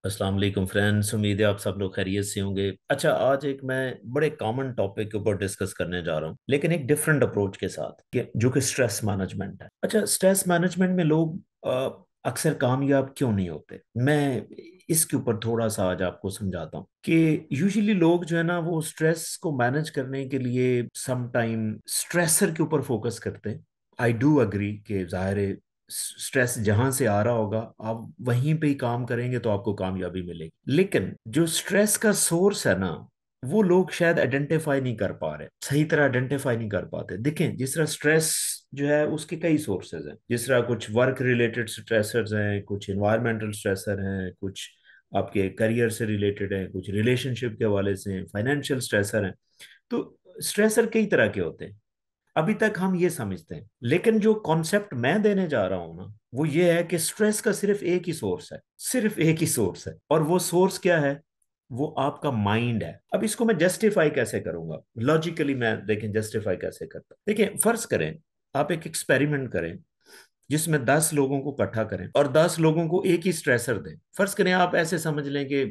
अस्सलाम वालेकुम फ्रेंड्स। उम्मीद है आप सब लोग खैरियत से होंगे। अच्छा, आज एक मैं बड़े कॉमन टॉपिक के ऊपर डिस्कस करने जा रहा हूँ, लेकिन एक डिफरेंट अप्रोच के साथ जो कि स्ट्रेस मैनेजमेंट है। अच्छा, स्ट्रेस मैनेजमेंट में लोग अक्सर कामयाब क्यों नहीं होते, मैं इसके ऊपर थोड़ा सा आज आपको समझाता हूँ कि यूजुअली लोग जो है ना वो स्ट्रेस को मैनेज करने के लिए सम टाइम स्ट्रेसर के ऊपर फोकस करते हैं। आई डू अग्री कि जाहिर है स्ट्रेस जहां से आ रहा होगा आप वहीं पे ही काम करेंगे तो आपको कामयाबी मिलेगी, लेकिन जो स्ट्रेस का सोर्स है ना वो लोग शायद आइडेंटिफाई नहीं कर पा रहे, सही तरह आइडेंटिफाई नहीं कर पाते। देखें, जिस तरह स्ट्रेस जो है उसके कई सोर्सेज हैं। जिस तरह कुछ वर्क रिलेटेड स्ट्रेसर्स हैं, कुछ इन्वायरमेंटल स्ट्रेसर हैं, कुछ आपके करियर से रिलेटेड हैं, कुछ रिलेशनशिप के हवाले से हैं, फाइनेंशियल स्ट्रेसर हैं। तो स्ट्रेसर कई तरह के होते हैं, अभी तक हम ये समझते हैं। लेकिन जो कॉन्सेप्ट मैं देने जा रहा हूं ना वो ये है कि स्ट्रेस का सिर्फ एक ही सोर्स है, सिर्फ एक ही सोर्स है, और वो सोर्स क्या है? वो आपका माइंड है। अब इसको मैं जस्टिफाई कैसे करूंगा, लॉजिकली मैं देखें जस्टिफाई कैसे करता। देखिए, फर्ज करें आप एक एक्सपेरिमेंट करें जिसमें 10 लोगों को इकट्ठा करें और 10 लोगों को एक ही स्ट्रेसर दें। फर्ज करें आप ऐसे समझ लें कि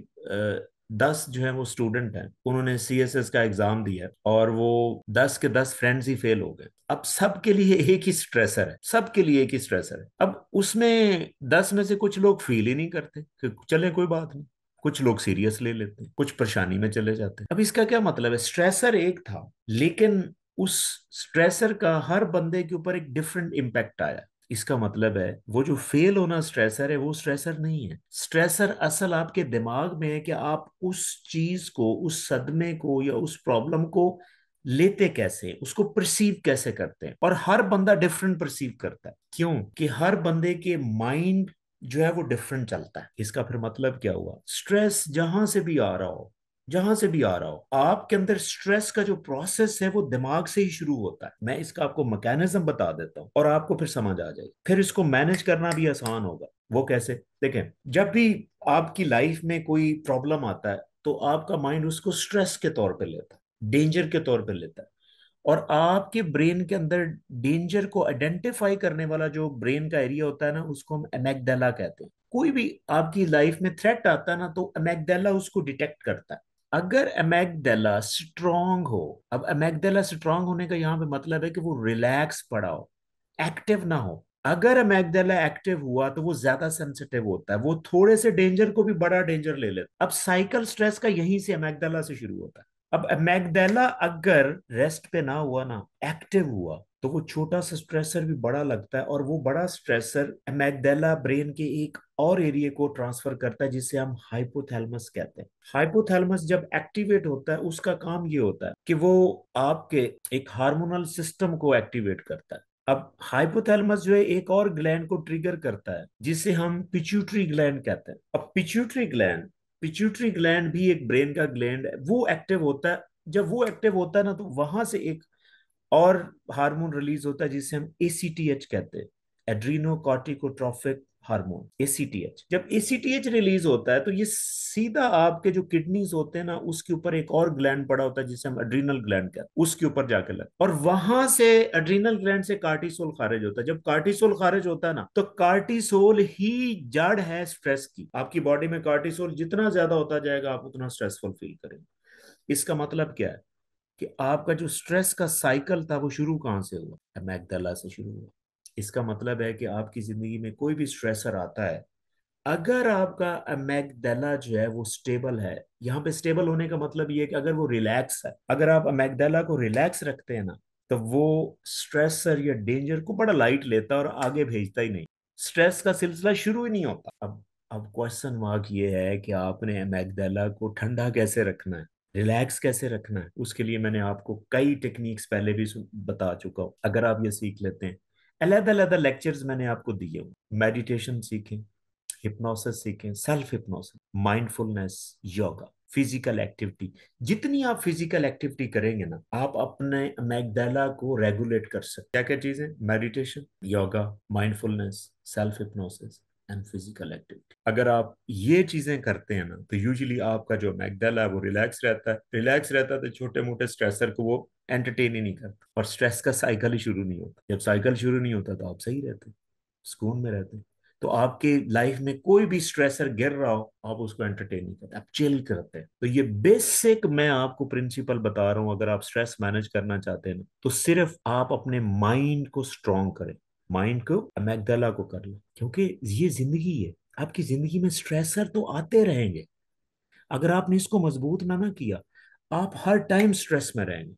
10 जो है वो स्टूडेंट हैं, उन्होंने सीएसएस का एग्जाम दिया और वो 10 के 10 फ्रेंड्स ही फेल हो गए। अब सबके लिए एक ही स्ट्रेसर है, सबके लिए एक ही स्ट्रेसर है। अब उसमें 10 में से कुछ लोग फील ही नहीं करते कि चले कोई बात नहीं, कुछ लोग सीरियस ले लेते हैं, कुछ परेशानी में चले जाते हैं। अब इसका क्या मतलब है? स्ट्रेसर एक था, लेकिन उस स्ट्रेसर का हर बंदे के ऊपर एक डिफरेंट इम्पैक्ट आया। इसका मतलब है वो जो फेल होना स्ट्रेसर है वो स्ट्रेसर नहीं है। स्ट्रेसर असल आपके दिमाग में है कि आप उस चीज को, उस सदमे को या उस प्रॉब्लम को लेते कैसे, उसको परसीव कैसे करते हैं। और हर बंदा डिफरेंट परसीव करता है। क्यों? कि हर बंदे के माइंड जो है वो डिफरेंट चलता है। इसका फिर मतलब क्या हुआ? स्ट्रेस जहां से भी आ रहा हो, जहां से भी आ रहा हो, आपके अंदर स्ट्रेस का जो प्रोसेस है वो दिमाग से ही शुरू होता है। मैं इसका आपको मैकेनिज्म बता देता हूँ और आपको फिर समझ आ जाएगी, फिर इसको मैनेज करना भी आसान होगा। वो कैसे? देखें, जब भी आपकी लाइफ में कोई प्रॉब्लम आता है तो आपका माइंड उसको स्ट्रेस के तौर पे लेता है, डेंजर के तौर पे लेता है। और आपके ब्रेन के अंदर डेंजर को आइडेंटिफाई करने वाला जो ब्रेन का एरिया होता है ना उसको हम अमेगडाला कहते हैं। कोई भी आपकी लाइफ में थ्रेट आता है ना तो अमेगडाला उसको डिटेक्ट करता है। अगर अमेगडाला स्ट्रांग हो, अब अमेगडाला स्ट्रांग होने का यहाँ पे मतलब है कि वो रिलैक्स पड़ा हो, एक्टिव ना हो। अगर अमेगडाला एक्टिव हुआ तो वो ज्यादा सेंसिटिव होता है, वो थोड़े से डेंजर को भी बड़ा डेंजर ले लेता है। अब साइकिल स्ट्रेस का यहीं से अमेगडाला से शुरू होता है। अब अमेगडाला अगर रेस्ट पे ना हुआ ना, एक्टिव हुआ, तो वो छोटा सा स्ट्रेसर भी बड़ा लगता है, और वो बड़ा स्ट्रेसर अमेगडाला ब्रेन के एक और एरिया को ट्रांसफर करता है जिसे हम हाइपोथैलेमस कहते हैं। हाइपोथैलेमस जब एक्टिवेट होता है उसका काम ये होता है कि वो आपके एक हार्मोनल सिस्टम को एक्टिवेट करता है। अब हाइपोथैलेमस जो है एक और ग्लैंड को ट्रिगर करता है जिसे हम पिट्यूटरी ग्लैंड कहते हैं। अब पिट्यूटरी ग्लैंड भी एक ब्रेन का ग्लैंड है, वो एक्टिव होता है। जब वो एक्टिव होता है ना तो वहां से एक और हार्मोन रिलीज होता है जिसे हम एसीटीएच कहते हैं, एड्रीनो कॉर्टिकोट्रोफिक हार्मोन, एसीटीएच। जब एसीटीएच रिलीज होता है तो ये सीधा आपके जो किडनीज होते हैं ना उसके ऊपर एक और ग्लैंड पड़ा होता है जिसे हम एड्रीनल ग्लैंड कहते हैं, उसके ऊपर जाके लग, और वहां से एड्रीनल ग्लैंड से कार्टिसोल खारिज होता है। जब कार्टिसोल खारिज होता है ना तो कार्टिसोल ही जड़ है स्ट्रेस की। आपकी बॉडी में कार्टिसोल जितना ज्यादा होता जाएगा आप उतना स्ट्रेसफुल फील करेंगे। इसका मतलब क्या है कि आपका जो स्ट्रेस का साइकिल था वो शुरू कहां से हुआ? अमेगडाला से शुरू हुआ। इसका मतलब है कि आपकी जिंदगी में कोई भी स्ट्रेसर आता है, अगर आपका अमेगडाला जो है वो स्टेबल है, यहाँ पे स्टेबल होने का मतलब ये है कि अगर वो रिलैक्स है, अगर आप अमेगडाला को रिलैक्स रखते हैं ना तो वो स्ट्रेसर या डेंजर को बड़ा लाइट लेता है और आगे भेजता ही नहीं, स्ट्रेस का सिलसिला शुरू ही नहीं होता। अब क्वेश्चन मार्क ये है कि आपने अमेगडाला को ठंडा कैसे रखना है, रिलैक्स कैसे रखना है। उसके लिए मैंने आपको कई टेक्निक्स पहले भी बता चुका हूं। अगर आप ये सीख लेते हैं, अलग अलग लेक्चर्स मैंने आपको दिए हूं, मेडिटेशन सीखें, हिप्नोसिस सीखें, self hypnosis, mindfulness, yoga, physical activity. जितनी आप फिजिकल एक्टिविटी करेंगे ना आप अपने मैगडाला को रेगुलेट कर सकते। क्या क्या चीजें? Meditation, yoga, mindfulness, self hypnosis and physical activity. अगर आप ये चीजें करते हैं ना तो यूजुअली आपका जो मैगडाला है वो रिलैक्स रहता है। रिलैक्स रहता है तो छोटे मोटे स्ट्रेसर को वो एंटरटेन ही नहीं करता और स्ट्रेस का साइकिल ही शुरू नहीं होता। जब साइकिल शुरू नहीं होता तो आप सही रहते, सुकून में रहते हैं। तो आपके लाइफ में कोई भी स्ट्रेसर गिर रहा हो, आप उसको एंटरटेन नहीं करते, आप चिल करते हैं। तो ये बेसिक मैं आपको प्रिंसिपल बता रहा हूं, अगर आप स्ट्रेस मैनेज करना चाहते हैं ना, तो सिर्फ आप अपने माइंड को स्ट्रांग करें, माइंड को, अमेगडाला को कर लें, क्योंकि ये जिंदगी है। आपकी जिंदगी में स्ट्रेसर तो आते रहेंगे, अगर आपने इसको मजबूत ना किया, आप हर टाइम स्ट्रेस में रहेंगे।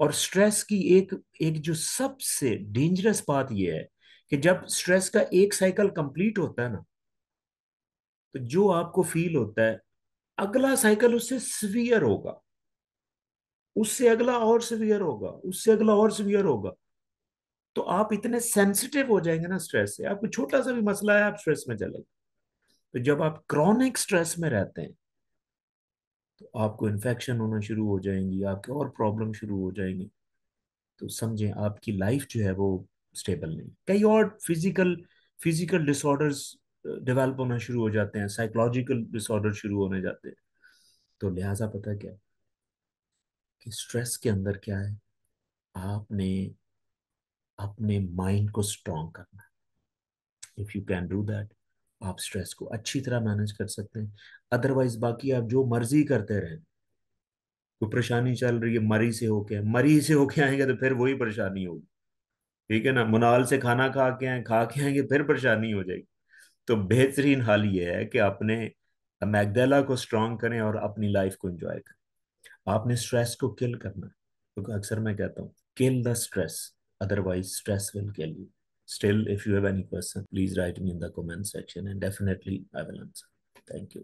और स्ट्रेस की एक एक जो सबसे डेंजरस बात यह है कि जब स्ट्रेस का एक साइकिल कंप्लीट होता है ना, तो जो आपको फील होता है, अगला साइकिल उससे सीवियर होगा, उससे अगला और सीवियर होगा, उससे अगला और सीवियर होगा। तो आप इतने सेंसिटिव हो जाएंगे ना स्ट्रेस से, आपको छोटा सा भी मसला है आप स्ट्रेस में चले। तो जब आप क्रॉनिक स्ट्रेस में रहते हैं, तो आपको इन्फेक्शन होना शुरू हो जाएंगी, आपके और प्रॉब्लम शुरू हो जाएंगी। तो समझें आपकी लाइफ जो है वो स्टेबल नहीं, कई और फिजिकल फिजिकल डिसऑर्डर्स डेवलप होना शुरू हो जाते हैं, साइकोलॉजिकल डिसऑर्डर शुरू होने जाते हैं। तो लिहाजा पता क्या है कि स्ट्रेस के अंदर क्या है, आपने अपने माइंड को स्ट्रांग करना। If you can do that, आप स्ट्रेस को अच्छी तरह मैनेज कर सकते हैं। अदरवाइज बाकी आप जो मर्जी करते रहें, कोई परेशानी चल रही है, मरी से होके आएंगे तो फिर वही परेशानी होगी। ठीक है ना, मुनाल से खाना खा के आएंगे फिर परेशानी हो जाएगी। तो बेहतरीन हाल ये है कि अपने मैगडेला को स्ट्रांग करें और अपनी लाइफ को एंजॉय करें। आपने स्ट्रेस को किल करना है, क्योंकि अक्सर मैं कहता हूँ kill the stress, otherwise stress will kill you. Still, if you have any question, please write me in the comment section and definitely I will answer. Thank you.